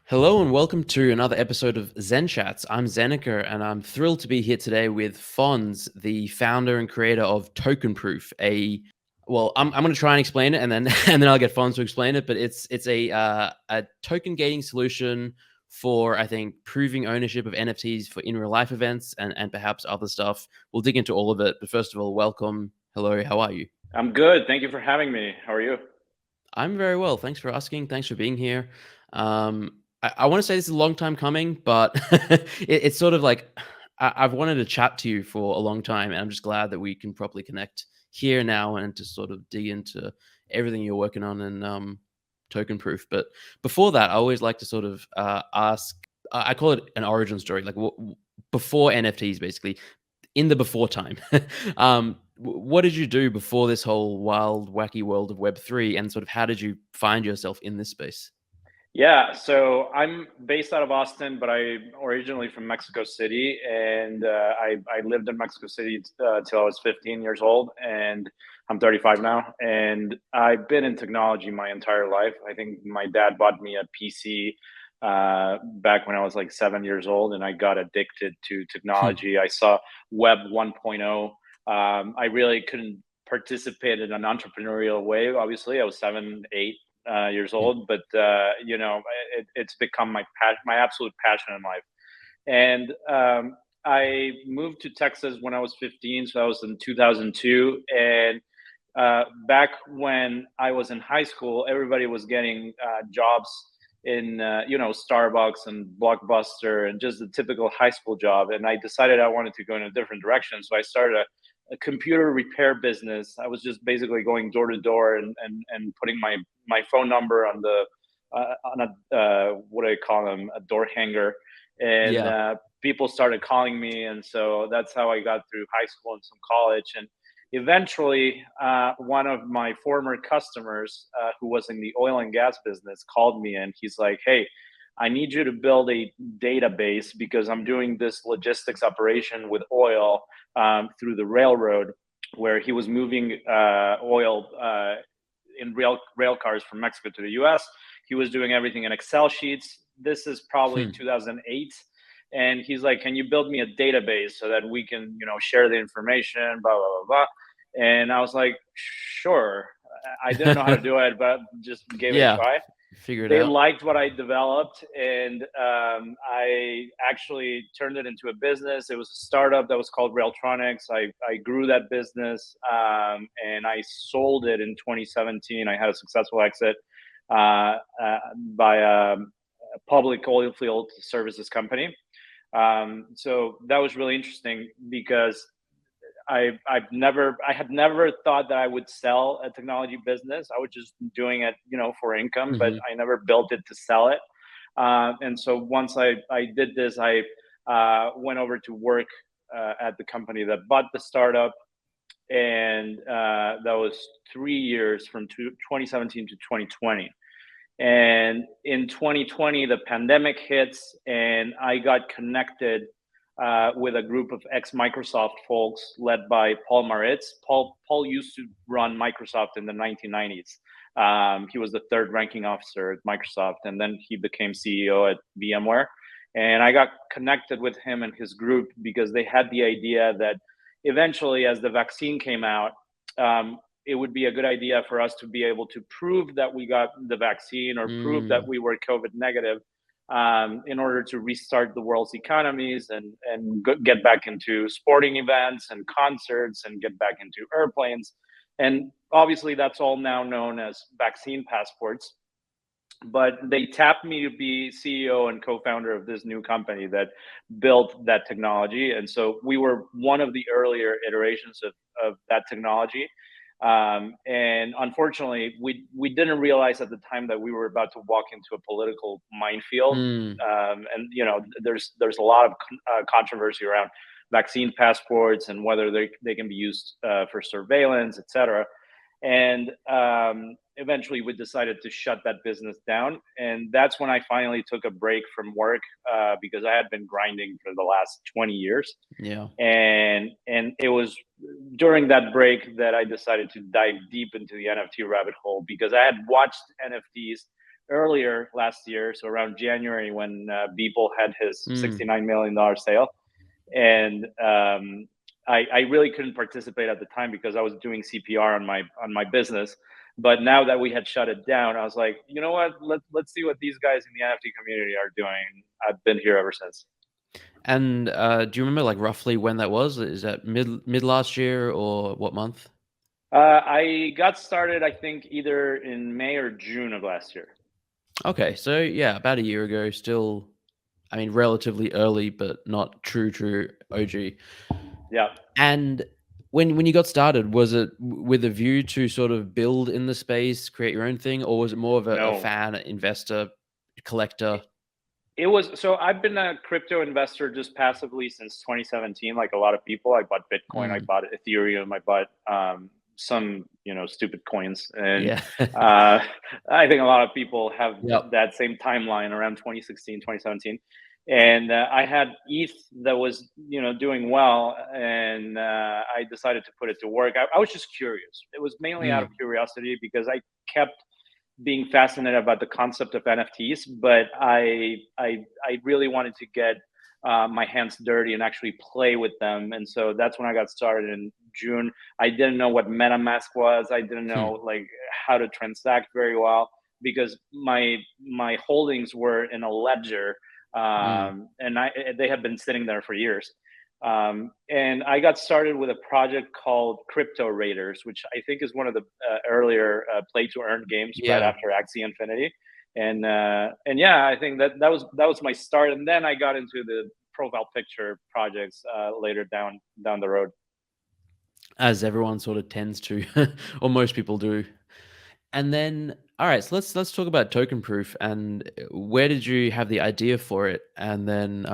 Hello and welcome to another episode of ZenChats. I'm Zeneca and I'm thrilled to be here today with Fonz, the founder and creator of Tokenproof. I'm going to try and explain it and then and then I'll get Fonz to explain it. But it's a token gating solution for, I think, proving ownership of NFTs for in real life events and perhaps other stuff. We'll dig into all of it. But first of all, welcome. Hello, how are you? I'm good. Thank you for having me. How are you? I'm very well. Thanks for asking. Thanks for being here. I want to say this is a long time coming, but it's sort of like I've wanted to chat to you for a long time, and I'm just glad that we can properly connect here now and to sort of dig into everything you're working on and token proof. But before that, I always like to sort of ask. I call it an origin story, like before NFTs, basically in the before time. What did you do before this whole wild, wacky world of Web3, and sort of how did you find yourself in this space? Yeah, so I'm based out of Austin, but I'm originally from Mexico City, and I lived in Mexico City till I was 15 years old, and I'm 35 now, and I've been in technology my entire life. I think my dad bought me a PC back when I was like 7 years old, and I got addicted to Hmm. technology. I saw Web 1.0. I really couldn't participate in an entrepreneurial way. Obviously, I was 7, 8 years Yeah. old, but it's become my absolute passion in life. And I moved to Texas when I was 15, so I was in 2002. And back when I was in high school, everybody was getting jobs in Starbucks and Blockbuster and just the typical high school job. And I decided I wanted to go in a different direction, so I started a computer repair business. I was just basically going door to door and putting my phone number on the on a what do I call them, a door hanger, and Yeah. people started calling me, and so that's how I got through high school and some college. And eventually, one of my former customers, who was in the oil and gas business, called me, and he's like, "Hey, I need you to build a database because I'm doing this logistics operation with oil through the railroad, where he was moving oil in rail cars from Mexico to the U.S. He was doing everything in Excel sheets. This is probably Hmm. 2008, and he's like, "Can you build me a database so that we can, share the information?" Blah blah blah blah. And I was like, "Sure." I didn't know how to do it, but just gave it a Yeah. try. Figure it They out. liked what I developed, and I actually turned it into a business. It was a startup that was called Railtronics. I grew that business, and I sold it in 2017. I had a successful exit by a public oil field services company. So that was really interesting because I had never thought that I would sell a technology business. I was just doing it, for income, but Hmm. I never built it to sell it. And so once I did this, I went over to work at the company that bought the startup, and that was 3 years from 2017 to 2020. And in 2020, the pandemic hits, and I got connected with a group of ex Microsoft folks led by Paul Maritz. Paul used to run Microsoft in the 1990s. He was the third ranking officer at Microsoft, and then he became CEO at VMware. And I got connected with him and his group because they had the idea that eventually, as the vaccine came out, it would be a good idea for us to be able to prove that we got the vaccine or prove that Mm. we were COVID negative, in order to restart the world's economies and get back into sporting events and concerts and get back into airplanes. And obviously, that's all now known as vaccine passports. But they tapped me to be CEO and co-founder of this new company that built that technology. And so we were one of the earlier iterations of that technology. And unfortunately, we didn't realize at the time that we were about to walk into a political minefield. Mm. And there's a lot of controversy around vaccine passports and whether they can be used for surveillance, et cetera. And eventually, we decided to shut that business down. And that's when I finally took a break from work, because I had been grinding for the last 20 years. Yeah. And it was during that break that I decided to dive deep into the NFT rabbit hole because I had watched NFTs earlier last year, so around January when Beeple had his Mm. $69 million sale, and I really couldn't participate at the time because I was doing CPR on my business. But now that we had shut it down, I was like, you know what? Let's see what these guys in the NFT community are doing. I've been here ever since. And do you remember like roughly when that was? Is that mid last year or what month? I got started, I think, either in May or June of last year. Okay, so yeah, about a year ago. Still, I mean, relatively early, but not true OG. Yeah. And when you got started, was it with a view to sort of build in the space, create your own thing, or was it more of a No. fan, investor, collector? It was, so I've been a crypto investor just passively since 2017. Like a lot of people, I bought Bitcoin, I Mm, bought Ethereum, I bought some stupid coins, and yeah. uh, I think a lot of people have Yep. that same timeline around 2016, 2017. And I had ETH that was doing well, and I decided to put it to work. I was just curious. It was mainly out of Mm, curiosity because I kept being fascinated about the concept of NFTs, but I really wanted to get my hands dirty and actually play with them, and so that's when I got started in June. I didn't know what MetaMask was. I didn't hmm, know like how to transact very well because my holdings were in a ledger, mm, and they had been sitting there for years. And I got started with a project called Crypto Raiders, which I think is one of the earlier play to earn games right yeah. after Axie Infinity. And yeah, I think that was my start, and then I got into the profile picture projects later down the road. As everyone sort of tends to, or most people do. And then, all right, so let's talk about token proof and where did you have the idea for it? And then,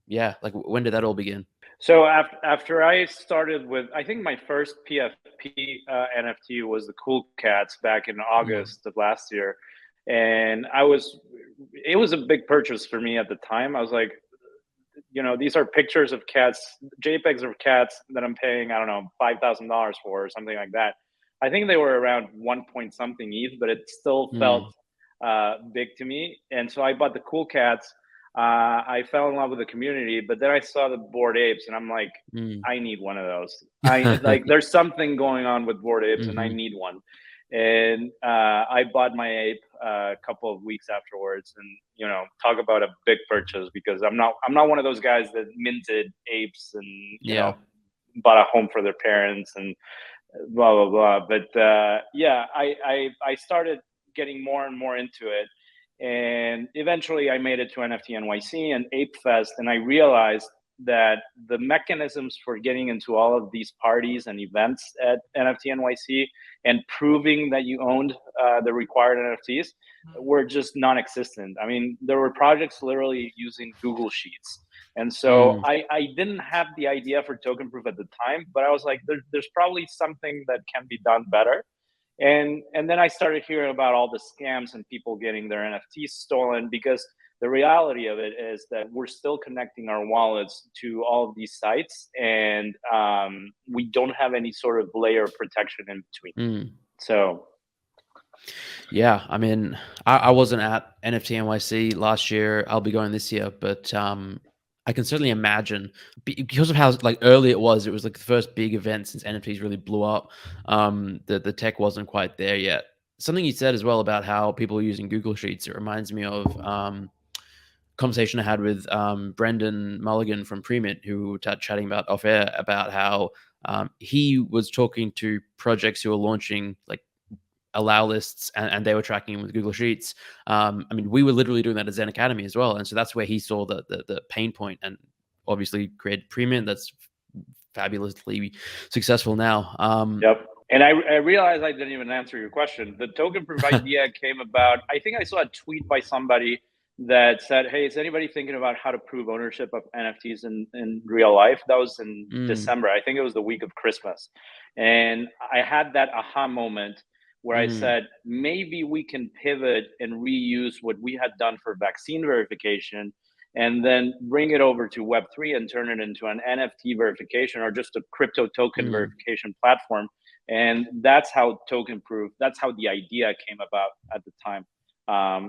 yeah, like when did that all begin? So after I started with, I think my first PFP NFT was the Cool Cats back in Mm, August of last year, and it was a big purchase for me at the time. I was like, these are pictures of cats, JPEGs of cats that I'm paying, I don't know, $5,000 for or something like that. I think they were around one point something ETH, but it still felt mm, big to me. And so I bought the Cool Cats. I fell in love with the community, but then I saw the Bored Apes, and I'm like, mm. I need one of those. I like, there's something going on with Bored Apes, and I Mhm. need one. And I bought my ape a couple of weeks afterwards, and talk about a big purchase because I'm not one of those guys that minted apes and Yeah. bought a home for their parents and blah blah blah. But yeah, I started getting more and more into it, and eventually I made it to NFT NYC and Ape Fest, and I realized that the mechanisms for getting into all of these parties and events at NFT NYC and proving that you owned the required NFTs were just non-existent. I mean, there were projects literally using Google Sheets, and so Mm, I didn't have the idea for token proof at the time, but I was like, there's probably something that can be done better. And then I started hearing about all the scams and people getting their NFTs stolen because the reality of it is that we're still connecting our wallets to all of these sites, and we don't have any sort of layer of protection in between. mm. So, Yeah, I mean, I wasn't at NFT NYC last year. I'll be going this year, but I can certainly imagine because of how like early it was. It was like the first big event since NFTs really blew up. The tech wasn't quite there yet. Something you said as well about how people are using Google Sheets. It reminds me of conversation I had with Brendan Mulligan from Premint, who we were chatting about off air about how he was talking to projects who are launching like allow lists and they were tracking them with Google Sheets. I mean, we were literally doing that at ZenAcademy as well. And so that's where he saw the pain point and obviously created Premium that's fabulously successful now. yep. And I realized I didn't even answer your question. The token proof idea came about. I think I saw a tweet by somebody that said, "Hey, is anybody thinking about how to prove ownership of NFTs in real life?" That was in mm, December. I think it was the week of Christmas, and I had that aha moment where I mm, said, maybe we can pivot and reuse what we had done for vaccine verification and then bring it over to Web3 and turn it into an NFT verification or just a crypto token mm. verification platform. And that's how token proof, that's how the idea came about at the time.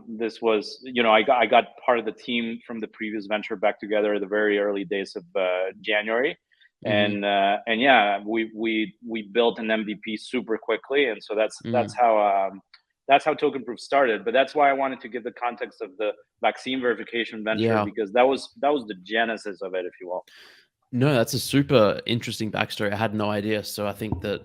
This was, I got part of the team from the previous venture back together at the very early days of January, Mm-hmm. and yeah, we built an MVP super quickly, and so Mm. that's how Tokenproof started. But that's why I wanted to give the context of the vaccine verification venture, Yeah. because that was the genesis of it, if you will. No, that's a super interesting backstory. I had no idea. So I think that,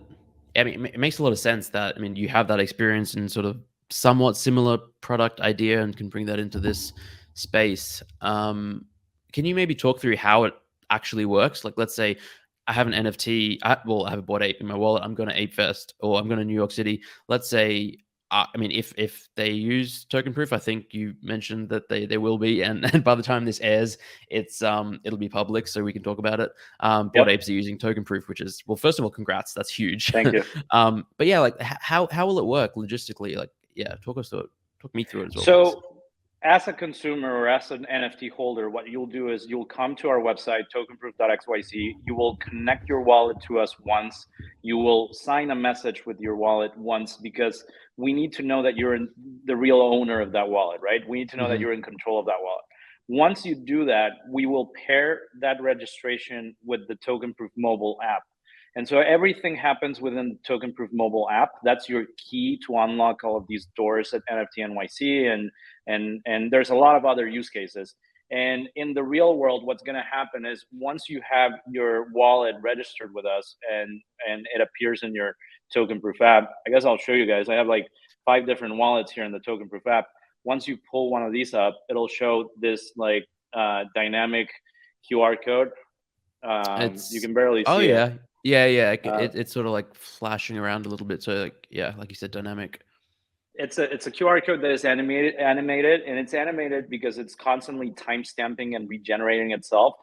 I mean, it makes a lot of sense that, I mean, you have that experience in sort of somewhat similar product idea and can bring that into this space. Can you maybe talk through how it actually works? Like, let's say I have an NFT, well, I have a Bored Ape in my wallet. I'm going to Ape Fest or I'm going to New York City. Let's say, I mean, if they use Tokenproof, I think you mentioned that they will be, and by the time this airs, it'll be public, so we can talk about it. Bored Yep. Apes are using Tokenproof, which is, well, first of all, congrats, that's huge. Thank you. But yeah, like how will it work logistically? Like, yeah, talk us through it. Talk me through it as well, please. So, as a consumer or as an NFT holder, what you'll do is you'll come to our website, tokenproof.xyz. You will connect your wallet to us once. You will sign a message with your wallet once, because we need to know that you're the real owner of that wallet, right? We need to know that Hmm. you're in control of that wallet. Once you do that, we will pair that registration with the Tokenproof mobile app. And so everything happens within the Tokenproof mobile app. That's your key to unlock all of these doors at NFT NYC, and there's a lot of other use cases. And in the real world, what's going to happen is once you have your wallet registered with us and it appears in your Tokenproof app, I guess I'll show you guys. I have like 5 different wallets here in the Tokenproof app. Once you pull one of these up, it'll show this like dynamic QR code. You It's can barely Oh see it. yeah, yeah, yeah. Uh, It's sort of like flashing around a little bit. So like, yeah, like you said, dynamic. it's a QR code that is animated, and it's animated because it's constantly time stamping and regenerating itself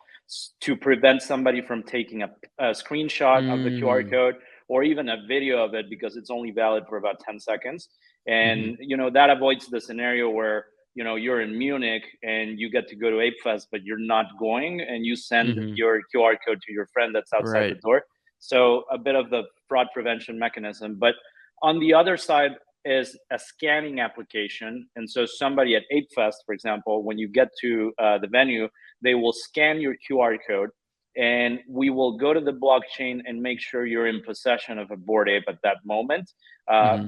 to prevent somebody from taking a screenshot of the QR Mm. code or even a video of it, because it's only valid for about 10 seconds. Hmm. And that avoids the scenario where you're in Munich and you get to go to Ape Fest, but you're not going, and you send Hmm. your QR code to your friend that's outside the Right. door. So a bit of the fraud prevention mechanism. But on the other side is a scanning application. And so somebody at Ape Fest, for example, when you get to the venue, they will scan your QR code, and we will go to the blockchain and make sure you're in possession of a Bored Ape at that moment, Hmm.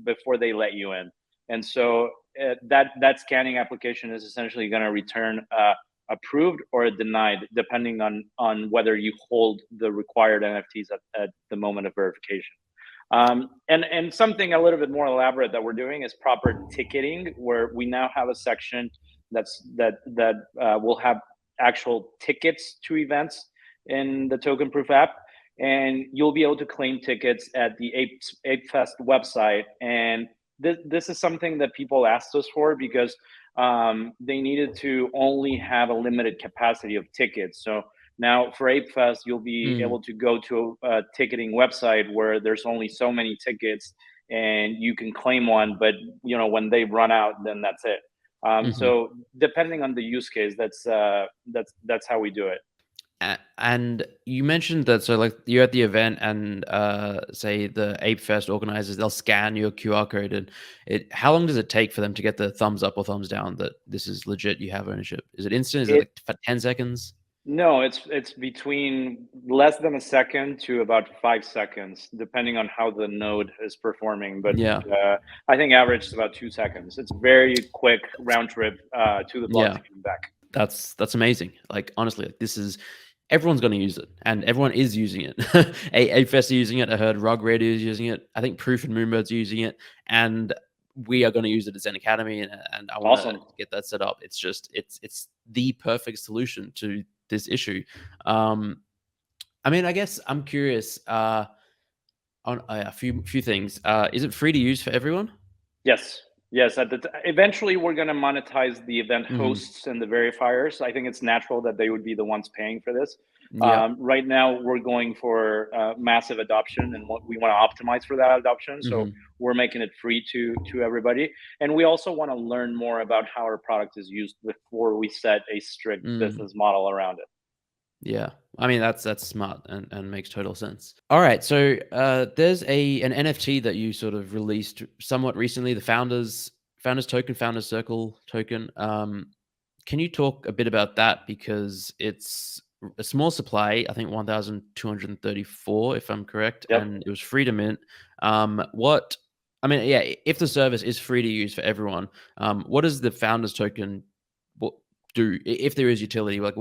before they let you in. And so that scanning application is essentially going to return approved or denied, depending on whether you hold the required NFTs at the moment of verification. And something a little bit more elaborate that we're doing is proper ticketing, where we now have a section that will have actual tickets to events in the Tokenproof app, and you'll be able to claim tickets at the Ape Fest website. And this is something that people asked us for, because they needed to only have a limited capacity of tickets. So now for Ape Fest, you'll be Mm. able to go to a ticketing website where there's only so many tickets, and you can claim one. But when they run out, then that's it. Hmm. So depending on the use case, that's how we do it. And you mentioned that, so like you're at the event and say the Ape Fest organizers, they'll scan your QR code, and how long does it take for them to get the thumbs up or thumbs down that this is legit, you have ownership? Is it instant? Is it It like for 10 seconds? No, it's between less than a second to about 5 seconds, depending on how the node is performing. But Yeah. I think average is about 2 seconds. It's very quick round trip to the Yeah. blockchain and back. That's amazing. Like, honestly, like, this is, everyone's gonna use it, and everyone is using it. Apefest are using it. I heard Rug Radio is using it. I think Proof and Moonbird's using it, and we are gonna use it at ZenAcademy, and I wanna Awesome. get that set up. It's just it's the perfect solution to this issue. Um, I mean, I guess I'm curious, on a few things. Is it free to use for everyone? Yes. Yes. Eventually, we're going to monetize the event Mhm. hosts and the verifiers. I think it's natural that they would be the ones paying for this. Yeah. Right now, we're going for massive adoption, and what we want to optimize for that adoption. So Mhm. we're making it free to everybody, and we also want to learn more about how our product is used before we set a strict Mm. business model around it. Yeah. I mean, that's smart and makes total sense. All right. So there's an NFT that you sort of released somewhat recently, the founders Founders Token, Founders Circle token. Can you talk a bit about that? Because it's a small supply, I think 1,234, if I'm correct, Yep. and it was free to mint. What, I mean, yeah, if the service is free to use for everyone, what does the Founders Token what, do, if there is utility? Like,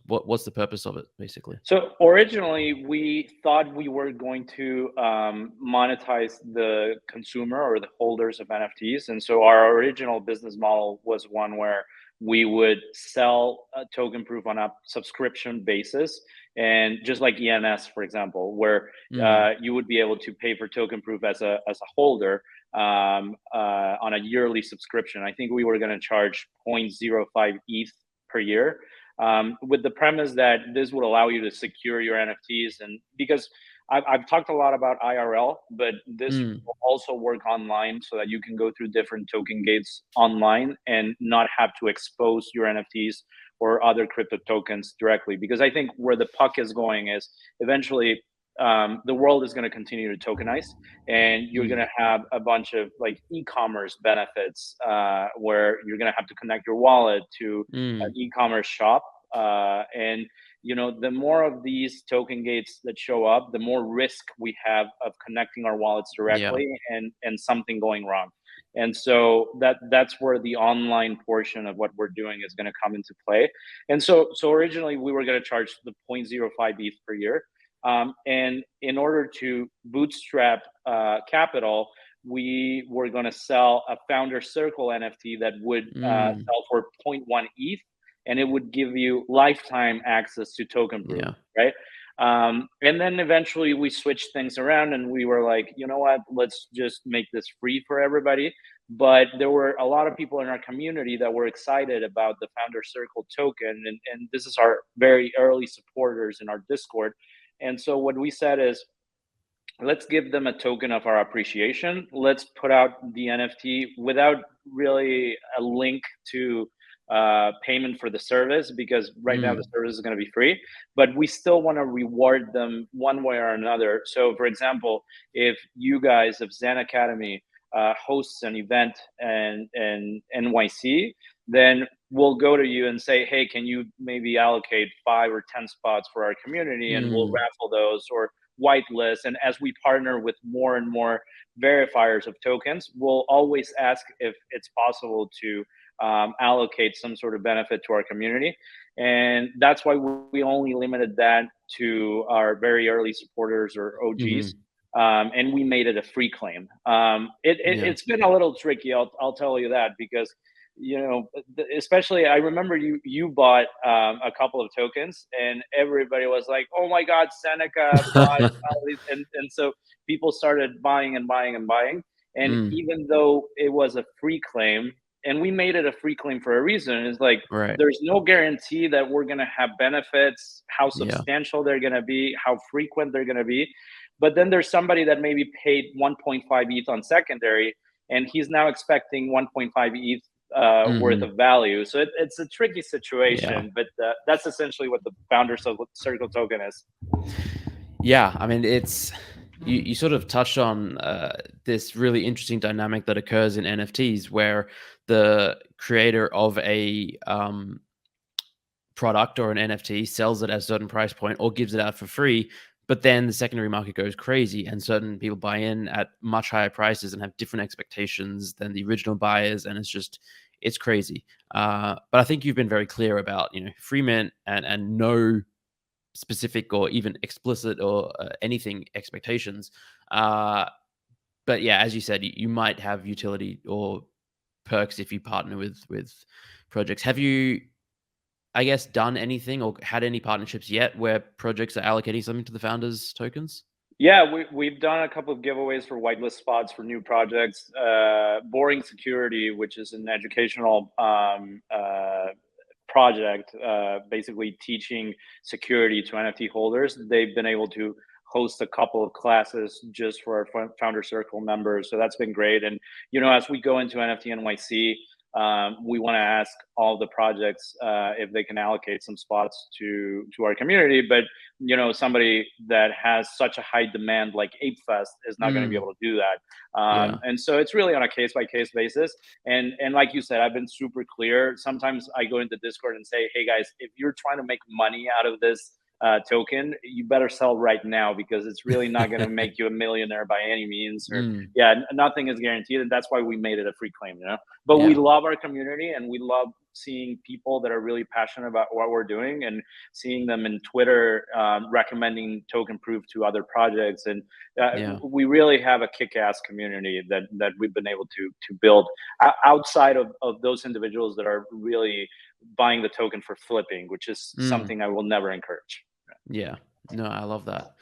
what's the purpose of it, basically? So originally, we thought we were going to monetize the consumer or the holders of NFTs, and so our original business model was one where we would sell a token proof on a subscription basis, and just like ENS, for example, where Mm, you would be able to pay for token proof as a holder on a yearly subscription. I think we were going to charge zero point zero 0.05 ETH per year, with the premise that this would allow you to secure your NFTs. And because I've talked a lot about IRL, but this mm, will also work online so that you can go through different token gates online and not have to expose your NFTs or other crypto tokens directly. Because I think where the puck is going is eventually the world is going to continue to tokenize, and you're going mm, to have a bunch of like e-commerce benefits where you're going to have to connect your wallet to an mm, e-commerce shop, and the more of these token gates that show up, the more risk we have of connecting our wallets yeah. directly and something going wrong. And so that's where the online portion of what we're doing is going to come into play. And so originally we were going to charge the zero point zero 0.05 ETH per year, and in order to bootstrap capital, we were going to sell a founder circle NFT that would Mm, sell for zero point 0.1 ETH, and it would give you lifetime access to token proof, yeah. right? And then eventually we switched things around and we were like, you know what, let's just make this free for everybody. But there were a lot of people in our community that were excited about the founder circle token, and this is our very early supporters in our Discord. And so what we said is, let's give them a token of our appreciation. Let's put out the NFT without really a link to payment for the service, because right now the Mm, service is going to be free, but we still want to reward them one way or another. So, for example, if you guys of ZenAcademy hosts an event and NYC, then we'll go to you and say, hey, can you maybe allocate 5 or 10 spots for our community, and we'll mm, raffle those or whitelist. And as we partner with more and more verifiers of tokens, we'll always ask if it's possible to allocate some sort of benefit to our community. And that's why we only limited that to our very early supporters or OGs. mhm, And we made it a free claim. yeah. It's been a little tricky, I'll tell you that, because especially I remember you bought a couple of tokens, and everybody was like, oh my god, Zeneca bought all these, and so people started buying and buying and buying. And Mm, even though it was a free claim, and we made it a free claim for a reason, is like right. there's no guarantee that we're going to have benefits, how Yeah. substantial they're going to be, how frequent they're going to be. But then there's somebody that maybe paid 1.5 ETH on secondary, and he's now expecting 1.5 ETH worth Mhm. of value. So it's a tricky Yeah. situation, but that's essentially what the founder circle token is. Yeah, I mean, it's you sort of touched on this really interesting dynamic that occurs in NFTs where the creator of a product or an NFT sells it at a certain price point or gives it out for free, but then the secondary market goes crazy and certain people buy in at much higher prices and have different expectations than the original buyers, and it's crazy. But I think you've been very clear about free mint and no specific or even explicit or anything expectations. Uh, but yeah, as you said, you might have utility or perks if you partner with projects. Have you, I guess, done anything or had any partnerships yet where projects are allocating something to the founders' tokens? Yeah, we've done a couple of giveaways for whitelist spots for new projects. Boring Security, which is an educational project, basically teaching security to NFT holders. They've been able to host a couple of classes just for our founder circle members, so that's been great. And as we go into NFT NYC, we want to ask all the projects if they can allocate some spots to our community. But somebody that has such a high demand like Ape Fest is not going to be able to do that. Yeah. And so it's really on a case by case basis. And like you said, I've been super clear. Sometimes I go into Discord and say, hey guys, if you're trying to make money out of this token, you better sell right now, because it's really not going to make you a millionaire by any means. Or nothing is guaranteed, and that's why we made it a free claim. But we love our community, and we love seeing people that are really passionate about what we're doing, and seeing them in Twitter recommending Tokenproof to other projects. And we really have a kick-ass community that we've been able to build outside of those individuals that are really buying the token for flipping, which is something I will never encourage. Yeah, no, I love that.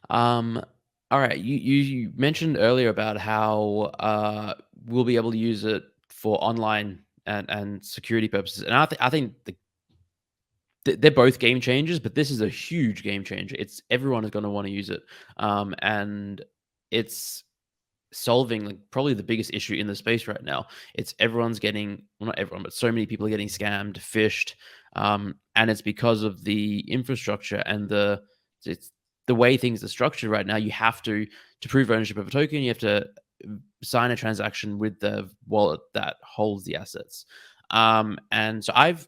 All right, you mentioned earlier about how we'll be able to use it for online and security purposes, and I think they're both game changers, but this is a huge game changer. Everyone is going to want to use it, and it's solving like probably the biggest issue in the space right now. Everyone's getting, well, not everyone, but so many people are getting scammed, phished, and it's because of the infrastructure and the way things are structured right now. You have to prove ownership of a token, you have to sign a transaction with the wallet that holds the assets. And so I've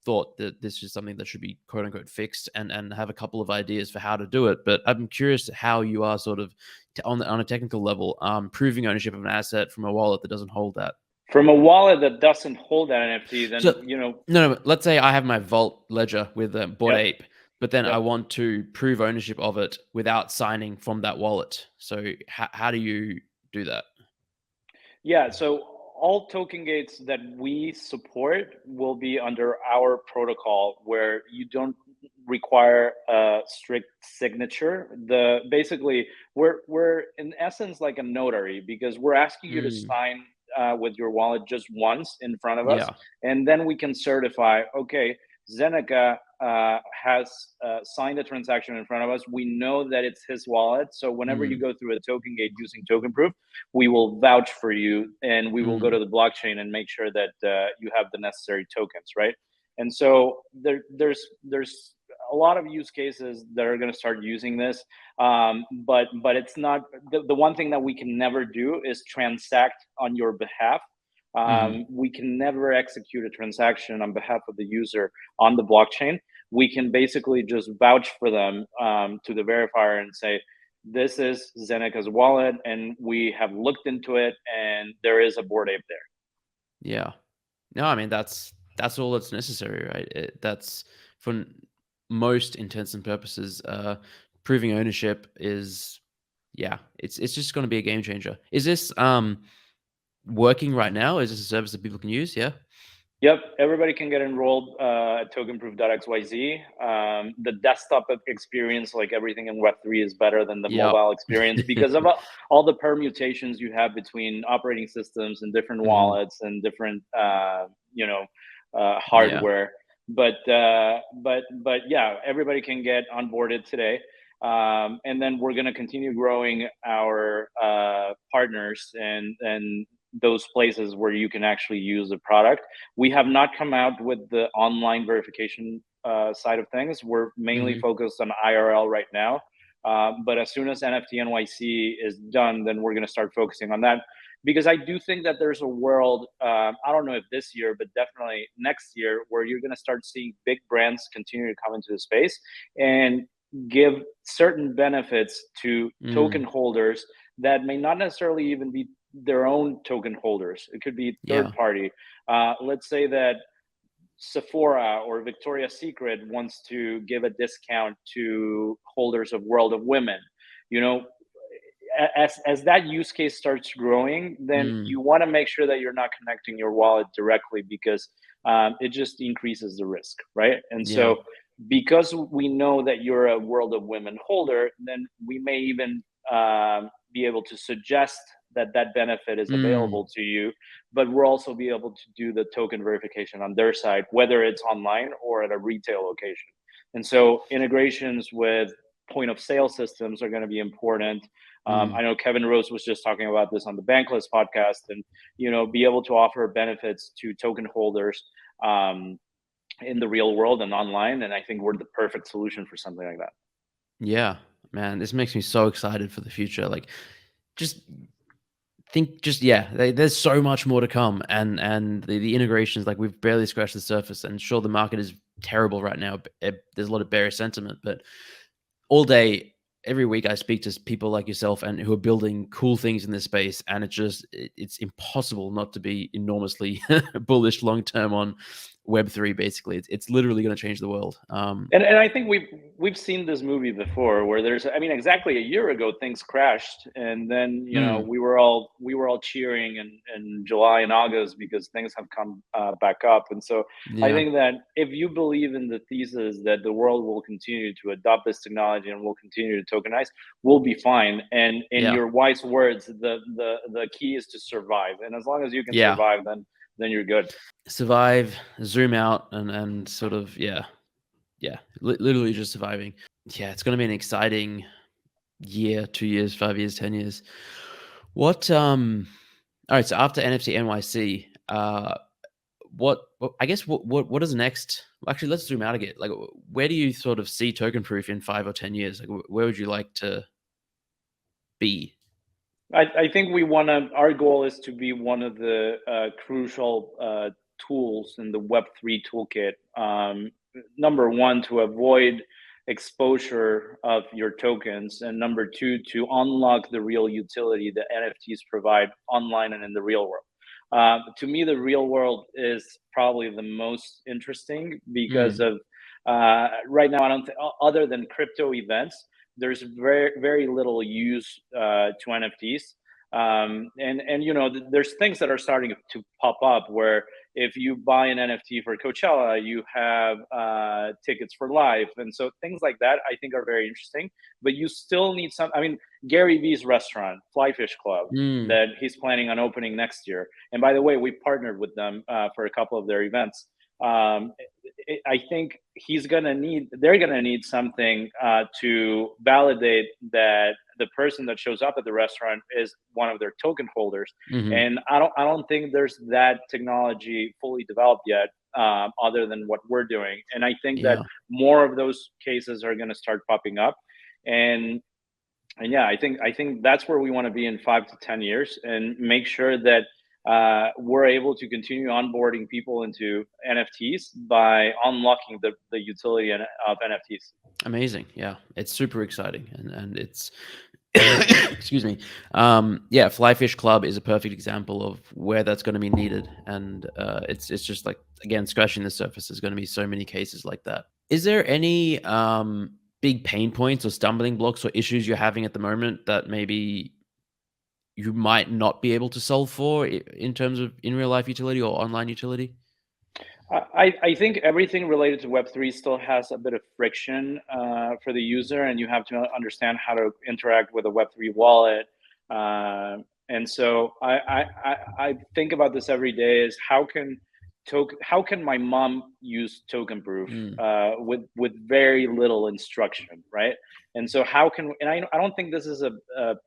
thought that this is something that should be quote unquote fixed, and have a couple of ideas for how to do it. But I'm curious how you are sort of on a technical level, proving ownership of an asset from a wallet that doesn't hold that. From a wallet that doesn't hold that NFT, then so, no. Let's say I have my Vault ledger with Bored Ape, but then I want to prove ownership of it without signing from that wallet. So how do you do that? Yeah, so all token gates that we support will be under our protocol, where you don't require a strict signature. Basically, we're in essence like a notary, because we're asking you to sign with your wallet just once in front of us, and then we can certify, okay, Zeneca has signed a transaction in front of us. We know that it's his wallet. So whenever you go through a token gate using Tokenproof, we will vouch for you, and we will go to the blockchain and make sure that you have the necessary tokens, right? And so there's a lot of use cases that are going to start using this, but it's not the one thing that we can never do is transact on your behalf. We can never execute a transaction on behalf of the user on the blockchain. We can basically just vouch for them to the verifier and say, this is Zeneca's wallet, and we have looked into it, and there is a Bored Ape there. Yeah. No, I mean, that's all that's necessary, right? That's for most intents and purposes. Proving ownership is, it's just going to be a game changer. Is this working right now? Is this a service that people can use? Yeah. Yep, everybody can get enrolled at tokenproof.xyz. The desktop experience, like everything in Web3, is better than the mobile experience because of all the permutations you have between operating systems and different wallets and different, hardware. But yeah, everybody can get onboarded today. And then we're going to continue growing our partners and those places where you can actually use the product. We have not come out with the online verification side of things. We're mainly focused on IRL right now. But as soon as NFT NYC is done, then we're going to start focusing on that. Because I do think that there's a world, I don't know if this year, but definitely next year, where you're going to start seeing big brands continue to come into the space and give certain benefits to token holders that may not necessarily even be their own token holders. It could be third party. Let's say that Sephora or Victoria's Secret wants to give a discount to holders of World of Women. As that use case starts growing, then you want to make sure that you're not connecting your wallet directly, because it just increases the risk, right? And so because we know that you're a World of Women holder, then we may even be able to suggest that benefit is available to you, but we'll also be able to do the token verification on their side, whether it's online or at a retail location. And so integrations with point of sale systems are going to be important. Mm. I know Kevin Rose was just talking about this on the Bankless podcast, and be able to offer benefits to token holders in the real world and online. And I think we're the perfect solution for something like that. Yeah, man, this makes me so excited for the future. Like, just yeah, there's so much more to come, and the integrations, like, we've barely scratched the surface. And sure, the market is terrible right now. There's a lot of bearish sentiment, but all day, every week, I speak to people like yourself and who are building cool things in this space, and it's impossible not to be enormously bullish long term on Web3. Basically, it's literally going to change the world. And I think we've seen this movie before, where exactly a year ago things crashed, and then we were all cheering in July and August because things have come back up. And so I Yeah, think that if you believe in the thesis that the world will continue to adopt this technology and will continue to tokenize, we'll be fine. And in yeah, your wise words, the key is to survive, and as long as you can yeah. survive, then you're good. Survive, zoom out, and sort of, yeah, literally just surviving. Yeah, it's going to be an exciting year, 2 years, 5 years, 10 years. What All right, so after NFT NYC, I guess what is next? Actually, let's zoom out again. Like, where do you sort of see Tokenproof in 5 or 10 years? Like, where would you like to be? I think our goal is to be one of the crucial tools in the Web3 toolkit. Number one, to avoid exposure of your tokens, and number two, to unlock the real utility that NFTs provide online and in the real world. To me, the real world is probably the most interesting because Mm, of right now, I don't think, other than crypto events, there's very very little use to NFTs. And there's things that are starting to pop up where if you buy an NFT for Coachella, you have tickets for life, and so things like that I think are very interesting. But you still need some. I mean, Gary Vee's restaurant, Fly Fish Club, mm, that he's planning on opening next year. And by the way, we partnered with them for a couple of their events. Um, I think they're gonna need something to validate that the person that shows up at the restaurant is one of their token holders. mhm. And I don't think there's that technology fully developed yet, other than what we're doing. And I think that Yeah. more of those cases are going to start popping up. And yeah, I think that's where we want to be in 5 to 10 years, and make sure that we're able to continue onboarding people into NFTs by unlocking the utility of NFTs. Amazing. Yeah, it's super exciting, and it's excuse me. Yeah, Fly Fish Club is a perfect example of where that's going to be needed, and it's just like, again, scratching the surface. There's going to be so many cases like that. Is there any big pain points or stumbling blocks or issues you're having at the moment that maybe you might not be able to solve for in terms of in real life utility or online utility? I think everything related to Web3 still has a bit of friction for the user, and you have to understand how to interact with a Web3 wallet. And so I think about this every day: is how can my mom use Tokenproof Mm, with very little instruction, right? And so I don't think this is a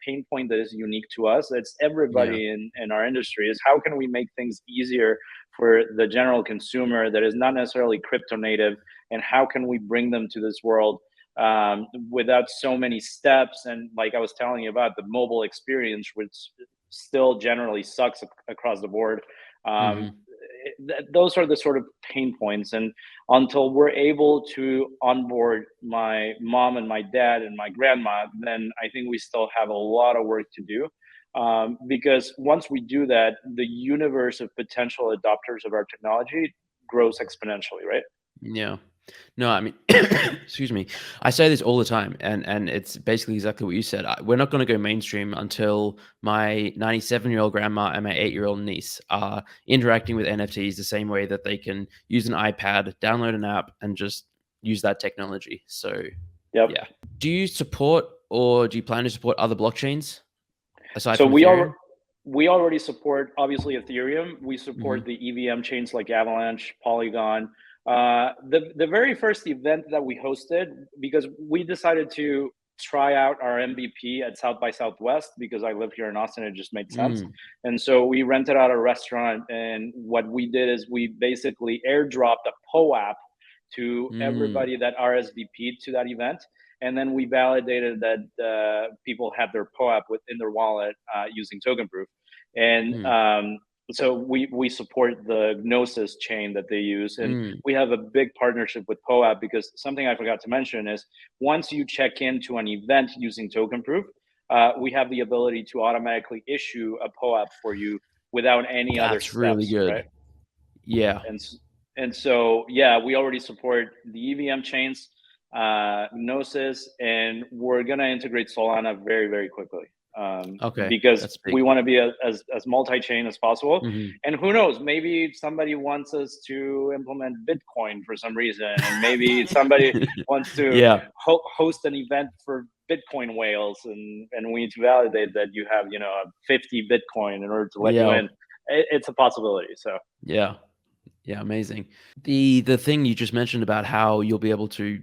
pain point that is unique to us. It's yeah. everybody in our industry. Is how can we make things easier for the general consumer that is not necessarily crypto native, and how can we bring them to this world without so many steps? And like I was telling you about the mobile experience, which still generally sucks across the board. um, Hmm. those are the sort of pain points. And until we're able to onboard my mom and my dad and my grandma, then I think we still have a lot of work to do. Because once we do that, the universe of potential adopters of our technology grows exponentially, right? Yeah. No, I mean, excuse me. I say this all the time, and it's basically exactly what you said. We're not going to go mainstream until my 97-year-old grandma and my 8-year-old niece are interacting with NFTs the same way that they can use an iPad, download an app, and just use that technology. So, Yep. yeah. Do you support, or do you plan to support other blockchains aside So from Ethereum? we already support obviously Ethereum. We support Mhm. the EVM chains like Avalanche, Polygon. The very first event that we hosted, because we decided to try out our MVP at South by Southwest, because I live here in Austin, it just made sense. Mm. And so we rented out a restaurant, and what we did is we basically airdropped a POAP to Mm. everybody that RSVP'd to that event, and then we validated that people have their POAP within their wallet using Tokenproof. And Mm. so we support the Gnosis chain that they use, and Mm. we have a big partnership with POAP, because something I forgot to mention is once you check into an event using Tokenproof, we have the ability to automatically issue a POAP for you without any other That's really steps, right? good. Yeah. and and so yeah, we already support the EVM chains, Gnosis, and we're gonna integrate Solana very, very quickly, Okay. because That's we big. want to be as multi-chain as possible. Mhm. And who knows, maybe somebody wants us to implement Bitcoin for some reason, and maybe somebody wants to Yeah. host an event for Bitcoin whales, and we need to validate that you have 50 Bitcoin in order to let you Yeah. in. It's a possibility. So Yeah. Yeah, amazing. The thing you just mentioned about how you'll be able to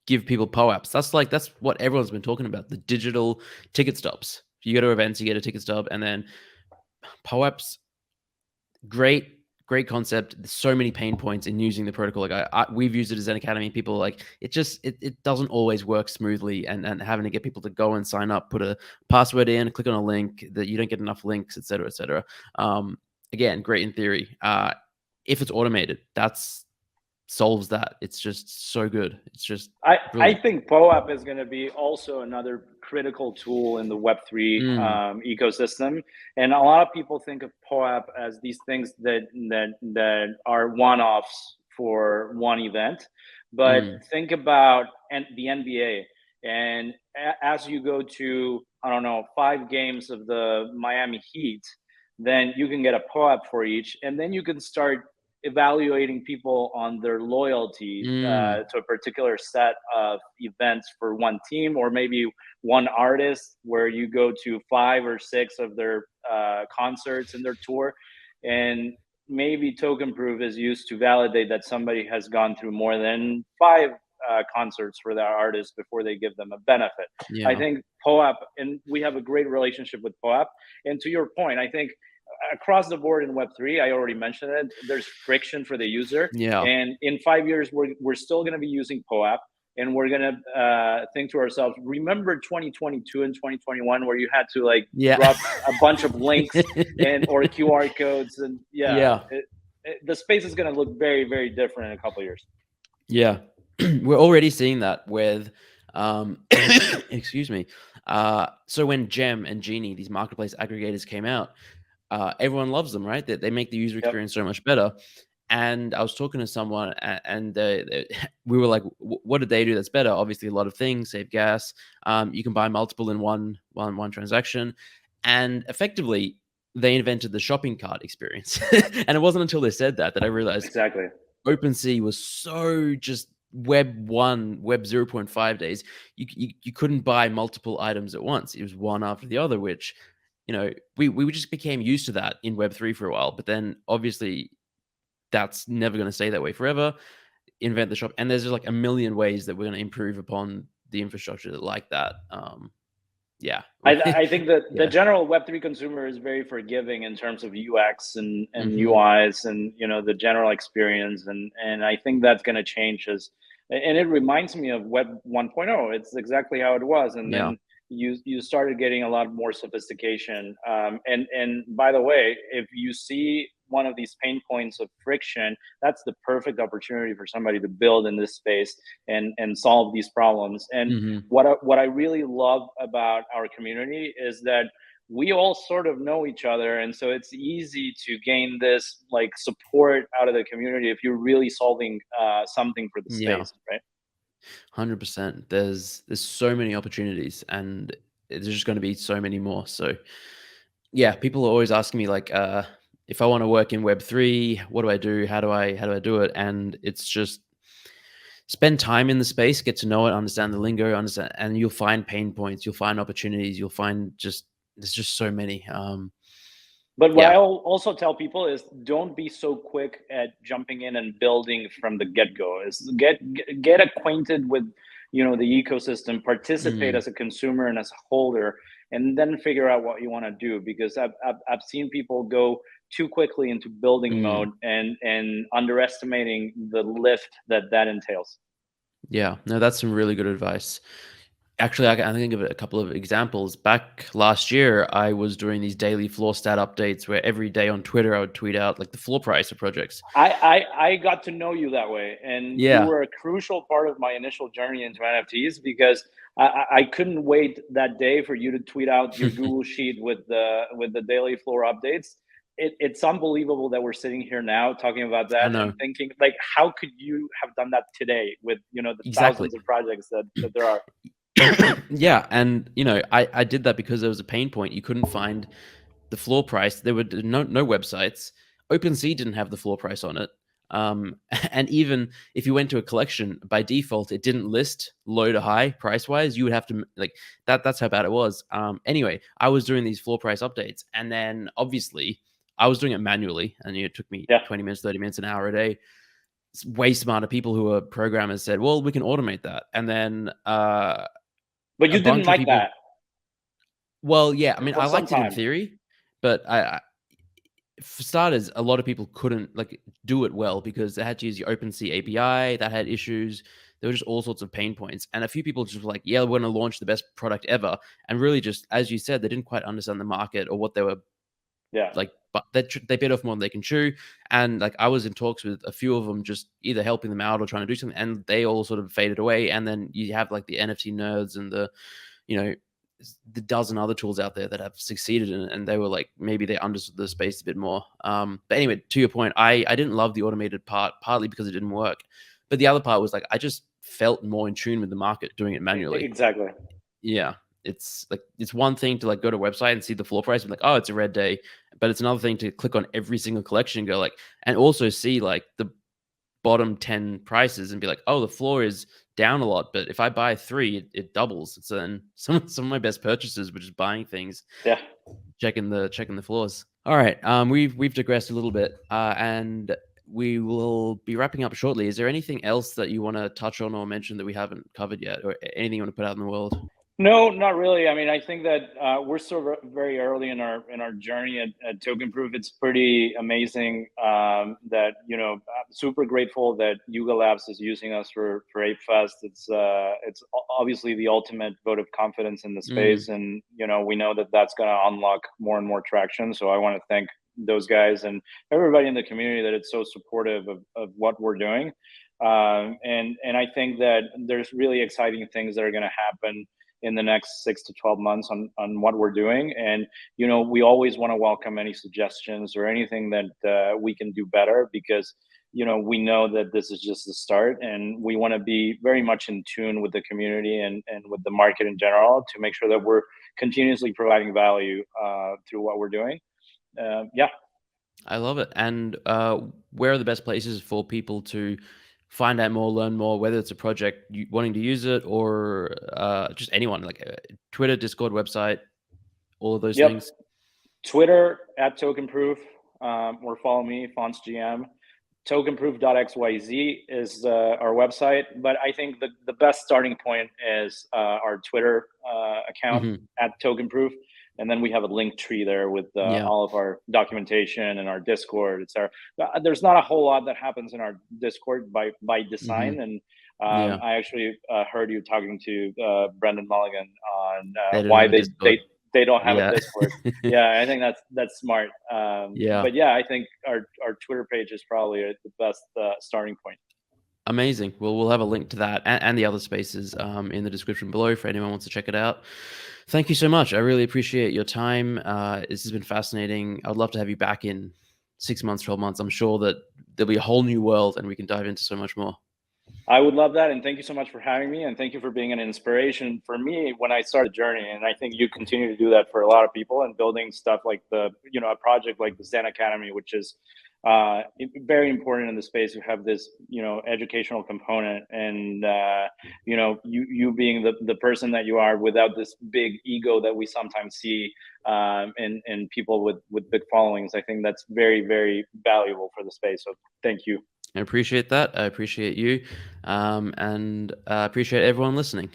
give people POAPs, that's what everyone's been talking about, the digital ticket stubs. If you go to events, you get a ticket stub, and then POAPs, great concept. There's so many pain points in using the protocol. Like we've used it as ZenAcademy. People like it doesn't always work smoothly, and having to get people to go and sign up, put a password in, click on a link that you don't get enough links, etc., etc. Again, great in theory. If it's automated, that's solves that. It's just so good. It's just I brilliant. think POAP is going to be also another critical tool in the Web3 Mm. ecosystem, and a lot of people think of POAP as these things that are one-offs for one event. But Mm. think about the NBA, and as you go to, I don't know, 5 games of the Miami Heat, then you can get a POAP for each, and then you can start evaluating people on their loyalty Mm. to a particular set of events for one team, or maybe one artist, where you go to 5 or 6 of their concerts in their tour, and maybe Tokenproof is used to validate that somebody has gone through more than 5 concerts for that artist before they give them a benefit. I Yeah. think POAP, and we have a great relationship with POAP. And to your point, I think across the board in Web3, I already mentioned it, there's friction for the user. Yeah. And in 5 years, we're still going to be using POAP. And we're going to think to ourselves, remember 2022 and 2021, where you had to like Yeah. drop a bunch of links and or QR codes. And yeah, Yeah. the space is going to look very, very different in a couple of years. Yeah. We're already seeing that with, excuse me. So when Gem and Genie, these marketplace aggregators came out, everyone loves them, right? They make the user Yep. experience so much better. And I was talking to someone, and we were like, "What did they do that's better?" Obviously, a lot of things, save gas. You can buy multiple in one transaction, and effectively, they invented the shopping cart experience. And it wasn't until they said that I realized Exactly. OpenSea was so just Web 1, Web 0.5 days. You couldn't buy multiple items at once. It was one after the other, which, we just became used to that in Web 3 for a while. But then obviously that's never going to stay that way forever. Invent the shop. And there's just like a million ways that we're going to improve upon the infrastructure that like that. Yeah. I think that the Yeah. general Web3 consumer is very forgiving in terms of UX and Hmm. UIs, and the general experience, and I think that's going to change and it reminds me of Web 1.0. It's exactly how it was, and Yeah. then you started getting a lot more sophistication. And by the way, if you see one of these pain points of friction, that's the perfect opportunity for somebody to build in this space and solve these problems. And Hmm. what I really love about our community is that we all sort of know each other, and so it's easy to gain this like support out of the community if you're really solving something for the Yeah. space, right? 100%. There's so many opportunities, and there's just going to be so many more. So yeah, people are always asking me like, if I want to work in Web3, what do I do? How do I do it? And it's just spend time in the space, get to know it, understand the lingo, and you'll find pain points, you'll find opportunities, you'll find there's just so many. But what Yeah. I'll also tell people is don't be so quick at jumping in and building from the get-go. Is get acquainted with, you know, the ecosystem, participate Mm, as a consumer and as a holder, and then figure out what you want to do. Because I've seen people go too quickly into building mm. mode and underestimating the lift that that entails. Yeah. No, that's some really good advice. Actually, I can think of a couple of examples. Back last year, I was doing these daily floor stat updates where every day on Twitter I would tweet out like the floor price of projects. I got to know you that way, and you Yeah. were a crucial part of my initial journey into NFTs because I couldn't wait that day for you to tweet out your Google sheet with the daily floor updates. It's unbelievable that we're sitting here now talking about I that and know. thinking like, how could you have done that today with, you know, the Exactly. thousands of projects that there are? Yeah, and I did that because there was a pain point. You couldn't find the floor price. There were no websites. OpenSea didn't have the floor price on it. And even if you went to a collection, by default, it didn't list low to high price wise. You would have to like that. That's how bad it was. Anyway, I was doing these floor price updates, and then obviously I was doing it manually, and it took me Yeah, 20 minutes, 30 minutes, an hour a day. Way smarter people who are programmers said, "Well, we can automate that," and then but a you didn't bunch of like people. that Well, yeah, I mean, for I some liked it in time. theory, but for starters, a lot of people couldn't like do it well because they had to use the OpenSea API that had issues. There were just all sorts of pain points, and a few people just were like, "Yeah, we're going to launch the best product ever," and really, just as you said, they didn't quite understand the market or what they were Yeah, like. But they bit off more than they can chew, and like I was in talks with a few of them, just either helping them out or trying to do something, and they all sort of faded away. And then you have like the NFT nerds and the you know, the dozen other tools out there that have succeeded in it, and they were like maybe they understood the space a bit more. But anyway, to your point, I didn't love the automated part, partly because it didn't work, but the other part was like I just felt more in tune with the market doing it manually. exactly. Yeah, it's like it's one thing to like go to a website and see the floor price and be like, oh, it's a red day, but it's another thing to click on every single collection and go like, and also see like the bottom 10 prices and be like, oh, the floor is down a lot, but if I buy three, it doubles. So then some of my best purchases were just buying things, Yeah. checking the floors. All right, we've digressed a little bit, and we will be wrapping up shortly. Is there anything else that you want to touch on or mention that we haven't covered yet, or anything you want to put out in the world? No, not really. I mean, I think that we're still very early in our journey at Tokenproof. It's pretty amazing that, you know, I'm super grateful that Yuga Labs is using us for Ape Fest. It's obviously the ultimate vote of confidence in the Mm, space, and you know we know that that's going to unlock more and more traction. So I want to thank those guys and everybody in the community that it's so supportive of what we're doing. And I think that there's really exciting things that are going to happen in the next 6 to 12 months on what we're doing. And, you know, we always want to welcome any suggestions or anything that we can do better because, you know, we know that this is just the start and we want to be very much in tune with the community and with the market in general to make sure that we're continuously providing value through what we're doing. Yeah. I love it. And where are the best places for people to find out more, learn more, whether it's a project wanting to use it or just anyone, like Twitter, Discord, website, all of those Yep. things? Twitter at Tokenproof, or follow me, Fonz GM. Tokenproof.xyz is our website, but I think the best starting point is our Twitter account Hmm. at Tokenproof, and then we have a link tree there with Yeah. all of our documentation and our Discord. There's not a whole lot that happens in our Discord by Hmm. design, and Yeah. I actually heard you talking to Brendan Mulligan on They don't why have a Discord. they don't have a Yeah. Discord. Yeah, I think that's smart. Yeah. But yeah, I think our Twitter page is probably the best starting point. Amazing. Well, we'll have a link to that and the other spaces in the description below for anyone who wants to check it out. Thank you so much. I really appreciate your time. This has been fascinating. I'd love to have you back in 6 months, 12 months. I'm sure that there'll be a whole new world and we can dive into so much more. I would love that, and thank you so much for having me, and thank you for being an inspiration for me when I started the journey. And I think you continue to do that for a lot of people and building stuff like a project like the ZenAcademy, which is very important in the space to have this, educational component, and you being the person that you are without this big ego that we sometimes see in people with big followings. I think that's very, very valuable for the space. So thank you. I appreciate that. I appreciate you, and I appreciate everyone listening.